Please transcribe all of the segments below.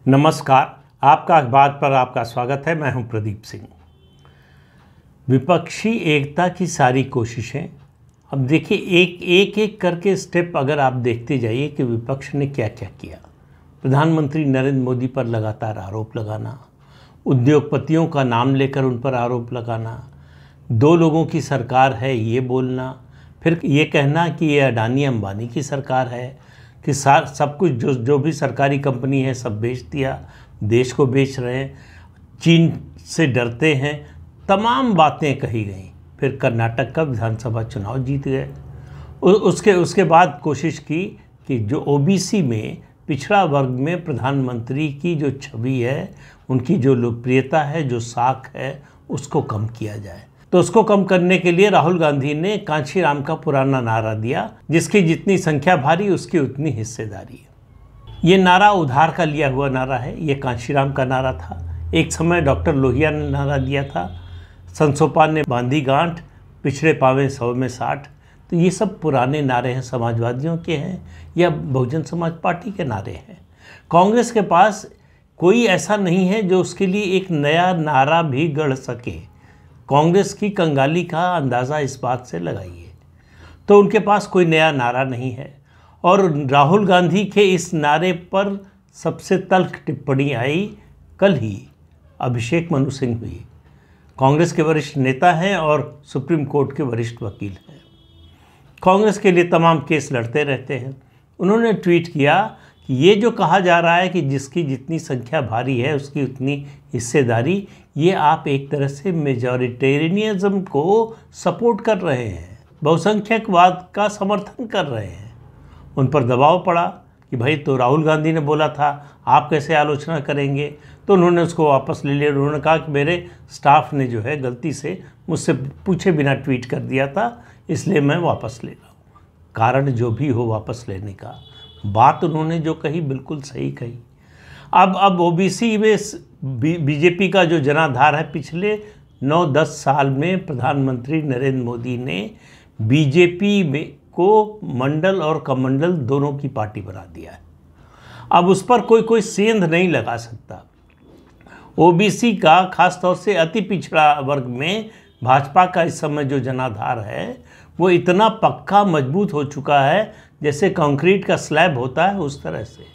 नमस्कार, आपका अखबार पर आपका स्वागत है। मैं हूं प्रदीप सिंह। विपक्षी एकता की सारी कोशिशें, अब देखिए एक एक करके स्टेप अगर आप देखते जाइए कि विपक्ष ने क्या क्या किया। प्रधानमंत्री नरेंद्र मोदी पर लगातार आरोप लगाना, उद्योगपतियों का नाम लेकर उन पर आरोप लगाना, दो लोगों की सरकार है ये बोलना, फिर ये कहना कि ये अडानी अंबानी की सरकार है कि सब कुछ जो भी सरकारी कंपनी है सब बेच दिया, देश को बेच रहे हैं, चीन से डरते हैं, तमाम बातें कही गई। फिर कर्नाटक का विधानसभा चुनाव जीत गए। उसके बाद कोशिश की कि जो ओबीसी में पिछड़ा वर्ग में प्रधानमंत्री की जो छवि है, उनकी जो लोकप्रियता है, जो साख है, उसको कम किया जाए। तो उसको कम करने के लिए राहुल गांधी ने कांशीराम का पुराना नारा दिया, जिसकी जितनी संख्या भारी उसकी उतनी हिस्सेदारी। ये नारा उधार का लिया हुआ नारा है, ये कांशीराम का नारा था। एक समय डॉक्टर लोहिया ने नारा दिया था, संसोपा ने बांधी गांठ, पिछड़े पावे 100 में 60। तो ये सब पुराने नारे हैं, समाजवादियों के हैं या बहुजन समाज पार्टी के नारे हैं। कांग्रेस के पास कोई ऐसा नहीं है जो उसके लिए एक नया नारा भी गढ़ सके। कांग्रेस की कंगाली का अंदाज़ा इस बात से लगाइए। तो उनके पास कोई नया नारा नहीं है। और राहुल गांधी के इस नारे पर सबसे तल्ख टिप्पणी आई कल ही अभिषेक मनु सिंह हुई। कांग्रेस के वरिष्ठ नेता हैं और सुप्रीम कोर्ट के वरिष्ठ वकील हैं, कांग्रेस के लिए तमाम केस लड़ते रहते हैं। उन्होंने ट्वीट किया कि ये जो कहा जा रहा है कि जिसकी जितनी संख्या भारी है उसकी उतनी हिस्सेदारी, ये आप एक तरह से मेजॉरिटेरियनिज्म को सपोर्ट कर रहे हैं, बहुसंख्यकवाद का समर्थन कर रहे हैं। उन पर दबाव पड़ा कि भाई तो राहुल गांधी ने बोला था, आप कैसे आलोचना करेंगे। तो उन्होंने उसको वापस ले लिया। उन्होंने कहा कि मेरे स्टाफ ने जो है गलती से मुझसे पूछे बिना ट्वीट कर दिया था, इसलिए मैं वापस ले रहा हूँ। कारण जो भी हो वापस लेने का, बात उन्होंने जो कही बिल्कुल सही कही। अब ओबीसी में बीजेपी का जो जनाधार है, पिछले 9-10 साल में प्रधानमंत्री नरेंद्र मोदी ने बीजेपी में को मंडल और कमंडल दोनों की पार्टी बना दिया है। अब उस पर कोई सेंध नहीं लगा सकता। ओबीसी का खासतौर से अति पिछड़ा वर्ग में भाजपा का इस समय जो जनाधार है वो इतना पक्का मजबूत हो चुका है जैसे कंक्रीट का स्लैब होता है, उस तरह से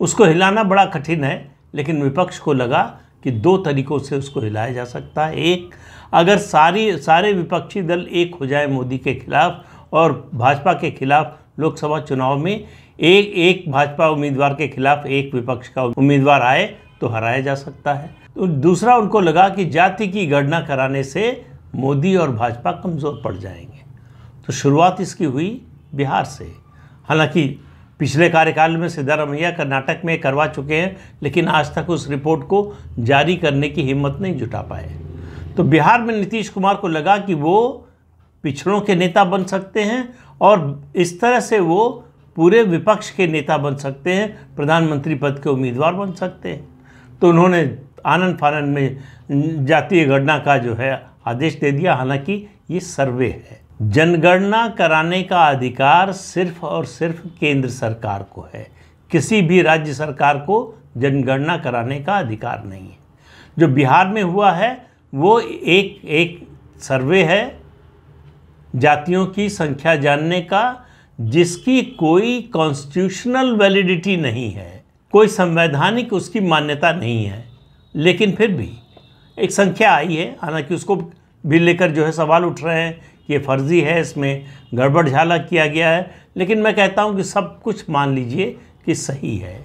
उसको हिलाना बड़ा कठिन है। लेकिन विपक्ष को लगा कि दो तरीक़ों से उसको हिलाया जा सकता है। एक, अगर सारे विपक्षी दल एक हो जाए मोदी के खिलाफ और भाजपा के खिलाफ लोकसभा चुनाव में एक भाजपा उम्मीदवार के खिलाफ एक विपक्ष का उम्मीदवार आए तो हराया जा सकता है। तो दूसरा, उनको लगा कि जाति की गणना कराने से मोदी और भाजपा कमज़ोर पड़ जाएंगे। तो शुरुआत इसकी हुई बिहार से। हालांकि पिछले कार्यकाल में सिद्धारमैया कर्नाटक में करवा चुके हैं, लेकिन आज तक उस रिपोर्ट को जारी करने की हिम्मत नहीं जुटा पाए। तो बिहार में नीतीश कुमार को लगा कि वो पिछड़ों के नेता बन सकते हैं और इस तरह से वो पूरे विपक्ष के नेता बन सकते हैं, प्रधानमंत्री पद के उम्मीदवार बन सकते हैं। तो उन्होंने आनन फानन में जातीय गणना का जो है आदेश दे दिया। हालांकि ये सर्वे है, जनगणना कराने का अधिकार सिर्फ और सिर्फ केंद्र सरकार को है। किसी भी राज्य सरकार को जनगणना कराने का अधिकार नहीं है। जो बिहार में हुआ है वो एक सर्वे है जातियों की संख्या जानने का, जिसकी कोई कॉन्स्टिट्यूशनल वैलिडिटी नहीं है, कोई संवैधानिक उसकी मान्यता नहीं है। लेकिन फिर भी एक संख्या आई है। हालांकि उसको भी लेकर जो है सवाल उठ रहे हैं कि ये फर्जी है, इसमें गड़बड़ झाला किया गया है। लेकिन मैं कहता हूँ कि सब कुछ मान लीजिए कि सही है।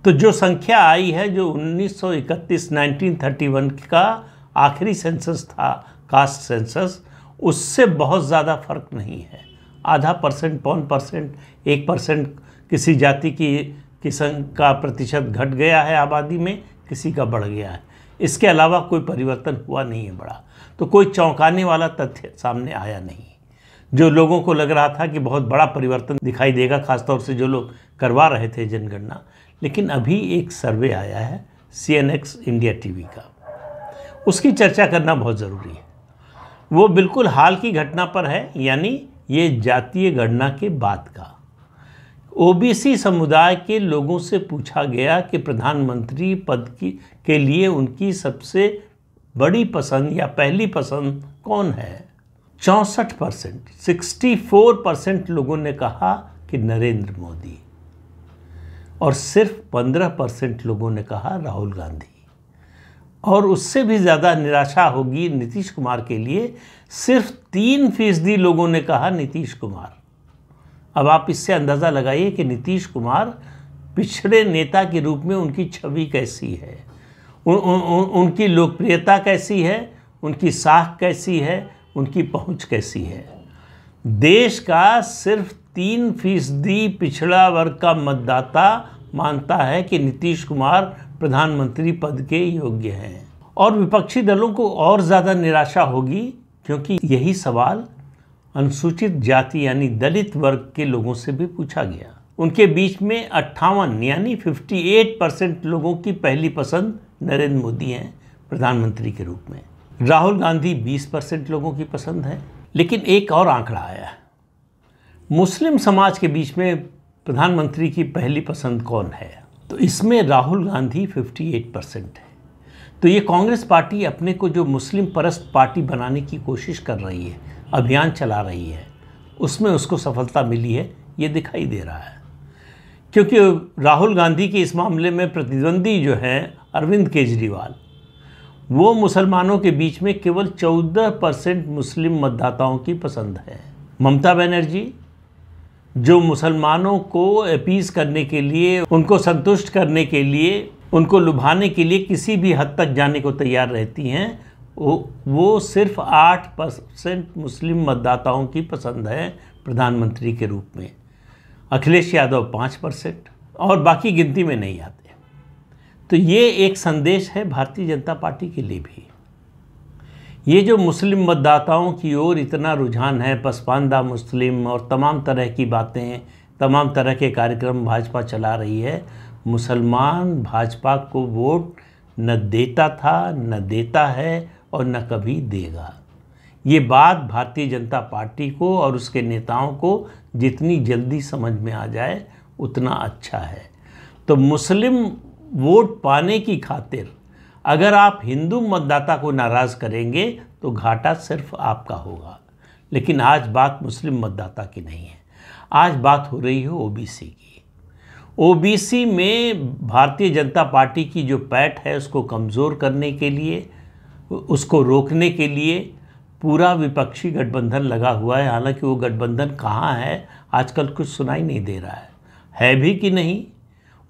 तो जो संख्या आई है, जो 1931 का आखिरी सेंसस था, कास्ट सेंसस, उससे बहुत ज़्यादा फ़र्क नहीं है। आधा %, 1% 1% किसी जाति का प्रतिशत घट गया है आबादी में, किसी का बढ़ गया है। इसके अलावा कोई परिवर्तन हुआ नहीं है बड़ा। तो कोई चौंकाने वाला तथ्य सामने आया नहीं। जो लोगों को लग रहा था कि बहुत बड़ा परिवर्तन दिखाई देगा, खासतौर से जो लोग करवा रहे थे जनगणना। लेकिन अभी एक सर्वे आया है CNX इंडिया TV का, उसकी चर्चा करना बहुत ज़रूरी है। वो बिल्कुल हाल की घटना पर है, यानी ये जातीय गणना के बाद का। ओबीसी समुदाय के लोगों से पूछा गया कि प्रधानमंत्री पद के लिए उनकी सबसे बड़ी पसंद या पहली पसंद कौन है। 64%, 64% लोगों ने कहा कि नरेंद्र मोदी, और सिर्फ 15% लोगों ने कहा राहुल गांधी। और उससे भी ज़्यादा निराशा होगी नीतीश कुमार के लिए, सिर्फ 3% लोगों ने कहा नीतीश कुमार। अब आप इससे अंदाज़ा लगाइए कि नीतीश कुमार पिछड़े नेता के रूप में उनकी छवि कैसी है, उनकी लोकप्रियता कैसी है, उनकी साख कैसी है, उनकी पहुंच कैसी है। देश का सिर्फ 3% पिछड़ा वर्ग का मतदाता मानता है कि नीतीश कुमार प्रधानमंत्री पद के योग्य हैं। और विपक्षी दलों को और ज़्यादा निराशा होगी, क्योंकि यही सवाल अनुसूचित जाति यानी दलित वर्ग के लोगों से भी पूछा गया। उनके बीच में 58 यानी 58% लोगों की पहली पसंद नरेंद्र मोदी हैं प्रधानमंत्री के रूप में। राहुल गांधी 20% लोगों की पसंद है। लेकिन एक और आंकड़ा आया है, मुस्लिम समाज के बीच में प्रधानमंत्री की पहली पसंद कौन है, तो इसमें राहुल गांधी 58% है। तो ये कांग्रेस पार्टी अपने को जो मुस्लिम परस्त पार्टी बनाने की कोशिश कर रही है, अभियान चला रही है, उसमें उसको सफलता मिली है, ये दिखाई दे रहा है। क्योंकि राहुल गांधी के इस मामले में प्रतिद्वंदी जो है अरविंद केजरीवाल, वो मुसलमानों के बीच में केवल 14% मुस्लिम मतदाताओं की पसंद है। ममता बनर्जी जो मुसलमानों को अपीज करने के लिए, उनको संतुष्ट करने के लिए, उनको लुभाने के लिए किसी भी हद तक जाने को तैयार रहती हैं, वो सिर्फ 8% मुस्लिम मतदाताओं की पसंद है प्रधानमंत्री के रूप में। अखिलेश यादव 5% और बाकी गिनती में नहीं आते। तो ये एक संदेश है भारतीय जनता पार्टी के लिए भी। ये जो मुस्लिम मतदाताओं की ओर इतना रुझान है, पसमानदा मुस्लिम और तमाम तरह की बातें, तमाम तरह के कार्यक्रम भाजपा चला रही है, मुसलमान भाजपा को वोट न देता था, न देता है और न कभी देगा। ये बात भारतीय जनता पार्टी को और उसके नेताओं को जितनी जल्दी समझ में आ जाए उतना अच्छा है। तो मुस्लिम वोट पाने की खातिर अगर आप हिंदू मतदाता को नाराज़ करेंगे तो घाटा सिर्फ आपका होगा। लेकिन आज बात मुस्लिम मतदाता की नहीं है, आज बात हो रही है ओबीसी की। ओबीसी में भारतीय जनता पार्टी की जो पैठ है उसको कमज़ोर करने के लिए, उसको रोकने के लिए पूरा विपक्षी गठबंधन लगा हुआ है। हालांकि वो गठबंधन कहाँ है आजकल कुछ सुनाई नहीं दे रहा है भी कि नहीं।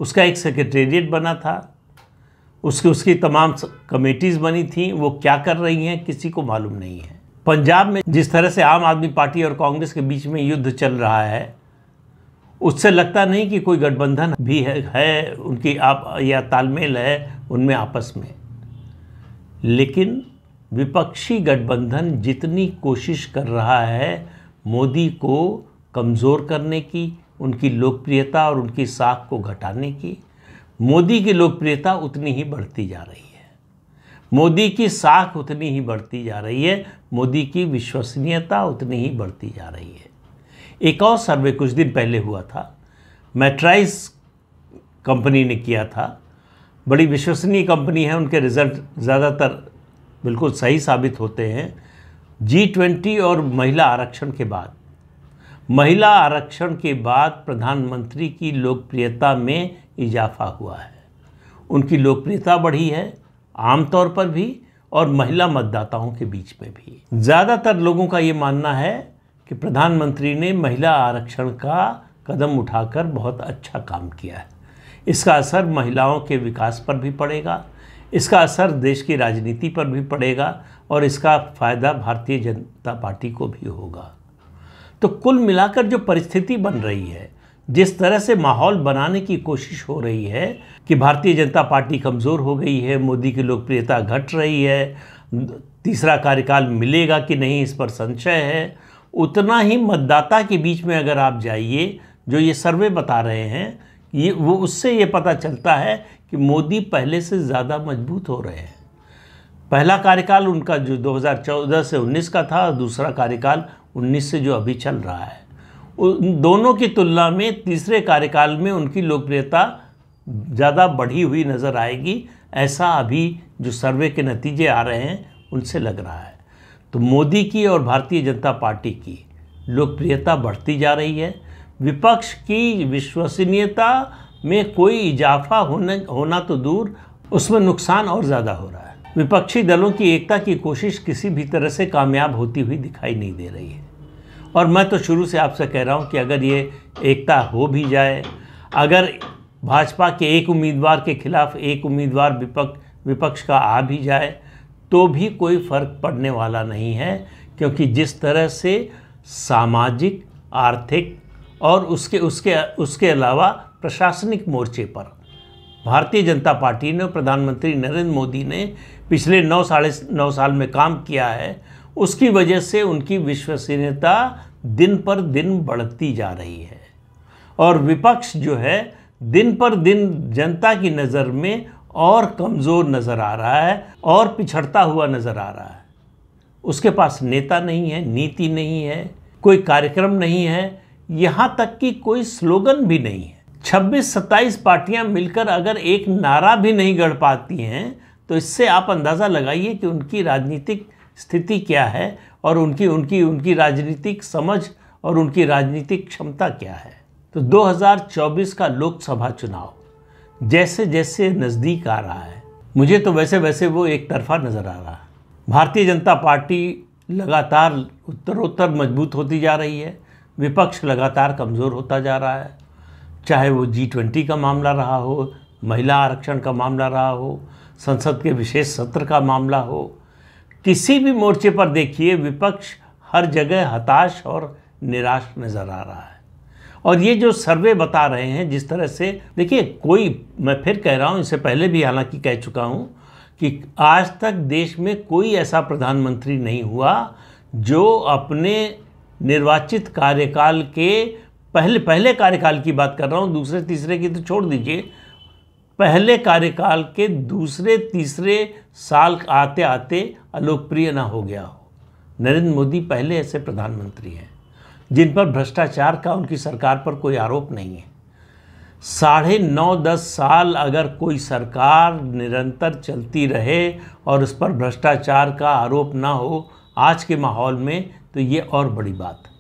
उसका एक सेक्रेटेरिएट बना था, उसकी तमाम कमेटीज़ बनी थी, वो क्या कर रही हैं किसी को मालूम नहीं है। पंजाब में जिस तरह से आम आदमी पार्टी और कांग्रेस के बीच में युद्ध चल रहा है, उससे लगता नहीं कि कोई गठबंधन भी है उनकी या तालमेल है उनमें आपस में। लेकिन विपक्षी गठबंधन जितनी कोशिश कर रहा है मोदी को कमज़ोर करने की, उनकी लोकप्रियता और उनकी साख को घटाने की, मोदी की लोकप्रियता उतनी ही बढ़ती जा रही है, मोदी की साख उतनी ही बढ़ती जा रही है, मोदी की विश्वसनीयता उतनी ही बढ़ती जा रही है। एक और सर्वे कुछ दिन पहले हुआ था, मैट्राइज कंपनी ने किया था, बड़ी विश्वसनीय कंपनी है, उनके रिज़ल्ट ज़्यादातर बिल्कुल सही साबित होते हैं। G20 और महिला आरक्षण के बाद प्रधानमंत्री की लोकप्रियता में इजाफा हुआ है। उनकी लोकप्रियता बढ़ी है आमतौर पर भी और महिला मतदाताओं के बीच में भी। ज़्यादातर लोगों का ये मानना है कि प्रधानमंत्री ने महिला आरक्षण का कदम उठाकर बहुत अच्छा काम किया है। इसका असर महिलाओं के विकास पर भी पड़ेगा, इसका असर देश की राजनीति पर भी पड़ेगा और इसका फ़ायदा भारतीय जनता पार्टी को भी होगा। तो कुल मिलाकर जो परिस्थिति बन रही है, जिस तरह से माहौल बनाने की कोशिश हो रही है कि भारतीय जनता पार्टी कमज़ोर हो गई है, मोदी की लोकप्रियता घट रही है, तीसरा कार्यकाल मिलेगा कि नहीं इस पर संशय है, उतना ही मतदाता के बीच में अगर आप जाइए, जो ये सर्वे बता रहे हैं, वो उससे ये पता चलता है कि मोदी पहले से ज़्यादा मजबूत हो रहे हैं। पहला कार्यकाल उनका जो 2014 से 19 का था, दूसरा कार्यकाल 19 से जो अभी चल रहा है, उन दोनों की तुलना में तीसरे कार्यकाल में उनकी लोकप्रियता ज़्यादा बढ़ी हुई नज़र आएगी, ऐसा अभी जो सर्वे के नतीजे आ रहे हैं उनसे लग रहा है। तो मोदी की और भारतीय जनता पार्टी की लोकप्रियता बढ़ती जा रही है। विपक्ष की विश्वसनीयता में कोई इजाफा होना तो दूर, उसमें नुकसान और ज़्यादा हो रहा है। विपक्षी दलों की एकता की कोशिश किसी भी तरह से कामयाब होती हुई दिखाई नहीं दे रही है। और मैं तो शुरू से आपसे कह रहा हूँ कि अगर ये एकता हो भी जाए, अगर भाजपा के एक उम्मीदवार के खिलाफ एक उम्मीदवार विपक्ष का आ भी जाए, तो भी कोई फ़र्क पड़ने वाला नहीं है, क्योंकि जिस तरह से सामाजिक, आर्थिक और उसके अलावा प्रशासनिक मोर्चे पर भारतीय जनता पार्टी ने, प्रधानमंत्री नरेंद्र मोदी ने पिछले 9 साल में काम किया है, उसकी वजह से उनकी विश्वसनीयता दिन पर दिन बढ़ती जा रही है। और विपक्ष जो है दिन पर दिन जनता की नज़र में और कमज़ोर नज़र आ रहा है और पिछड़ता हुआ नज़र आ रहा है। उसके पास नेता नहीं है, नीति नहीं है, कोई कार्यक्रम नहीं है, यहाँ तक कि कोई स्लोगन भी नहीं है। 26-27 पार्टियां मिलकर अगर एक नारा भी नहीं गढ़ पाती हैं, तो इससे आप अंदाज़ा लगाइए कि उनकी राजनीतिक स्थिति क्या है और उनकी राजनीतिक समझ और उनकी राजनीतिक क्षमता क्या है। तो 2024 का लोकसभा चुनाव जैसे जैसे नज़दीक आ रहा है, मुझे तो वैसे वो एक तरफा नज़र आ रहा है। भारतीय जनता पार्टी लगातार उत्तरोत्तर मजबूत होती जा रही है, विपक्ष लगातार कमज़ोर होता जा रहा है। चाहे वो G20 का मामला रहा हो, महिला आरक्षण का मामला रहा हो, संसद के विशेष सत्र का मामला हो, किसी भी मोर्चे पर देखिए विपक्ष हर जगह हताश और निराश नज़र आ रहा है। और ये जो सर्वे बता रहे हैं जिस तरह से, देखिए मैं फिर कह रहा हूँ, इससे पहले भी हालांकि कह चुका हूँ कि आज तक देश में कोई ऐसा प्रधानमंत्री नहीं हुआ जो अपने निर्वाचित कार्यकाल के पहले कार्यकाल की बात कर रहा हूँ, दूसरे तीसरे की तो छोड़ दीजिए, पहले कार्यकाल के दूसरे तीसरे साल आते आते अलोकप्रिय ना हो गया हो। नरेंद्र मोदी पहले ऐसे प्रधानमंत्री हैं जिन पर भ्रष्टाचार का उनकी सरकार पर कोई आरोप नहीं है। 9.5-10 साल अगर कोई सरकार निरंतर चलती रहे और उस पर भ्रष्टाचार का आरोप ना हो आज के माहौल में, तो ये और बड़ी बात है।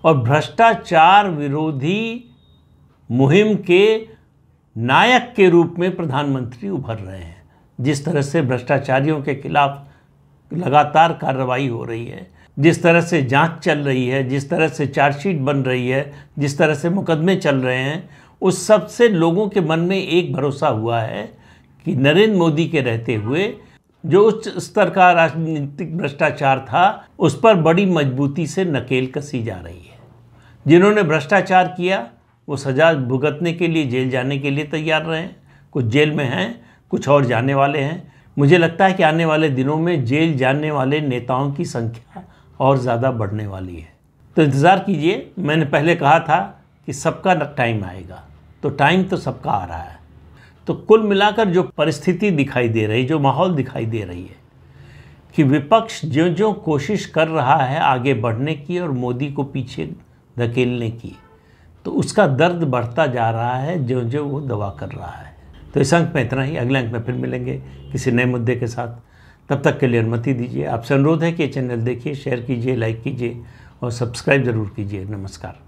और भ्रष्टाचार विरोधी मुहिम के नायक के रूप में प्रधानमंत्री उभर रहे हैं। जिस तरह से भ्रष्टाचारियों के खिलाफ लगातार कार्रवाई हो रही है, जिस तरह से जांच चल रही है, जिस तरह से चार्जशीट बन रही है, जिस तरह से मुकदमे चल रहे हैं, उस सब से लोगों के मन में एक भरोसा हुआ है कि नरेंद्र मोदी के रहते हुए जो उच्च स्तर का राजनीतिक भ्रष्टाचार था उस पर बड़ी मजबूती से नकेल कसी जा रही है। जिन्होंने भ्रष्टाचार किया वो सजा भुगतने के लिए जेल जाने के लिए तैयार रहे हैं, कुछ जेल में हैं, कुछ और जाने वाले हैं। मुझे लगता है कि आने वाले दिनों में जेल जाने वाले नेताओं की संख्या और ज़्यादा बढ़ने वाली है। तो इंतज़ार कीजिए। मैंने पहले कहा था कि सबका टाइम आएगा, तो टाइम तो सबका आ रहा है। तो कुल मिलाकर जो परिस्थिति दिखाई दे रही, जो माहौल दिखाई दे रही है कि विपक्ष जो कोशिश कर रहा है आगे बढ़ने की और मोदी को पीछे धकेलने की, तो उसका दर्द बढ़ता जा रहा है जो वो दवा कर रहा है। तो इस अंक में इतना ही। अगले अंक में फिर मिलेंगे किसी नए मुद्दे के साथ। तब तक के लिए अनुमति दीजिए। आपसे अनुरोध है कि चैनल देखिए, शेयर कीजिए, लाइक कीजिए और सब्सक्राइब ज़रूर कीजिए। नमस्कार।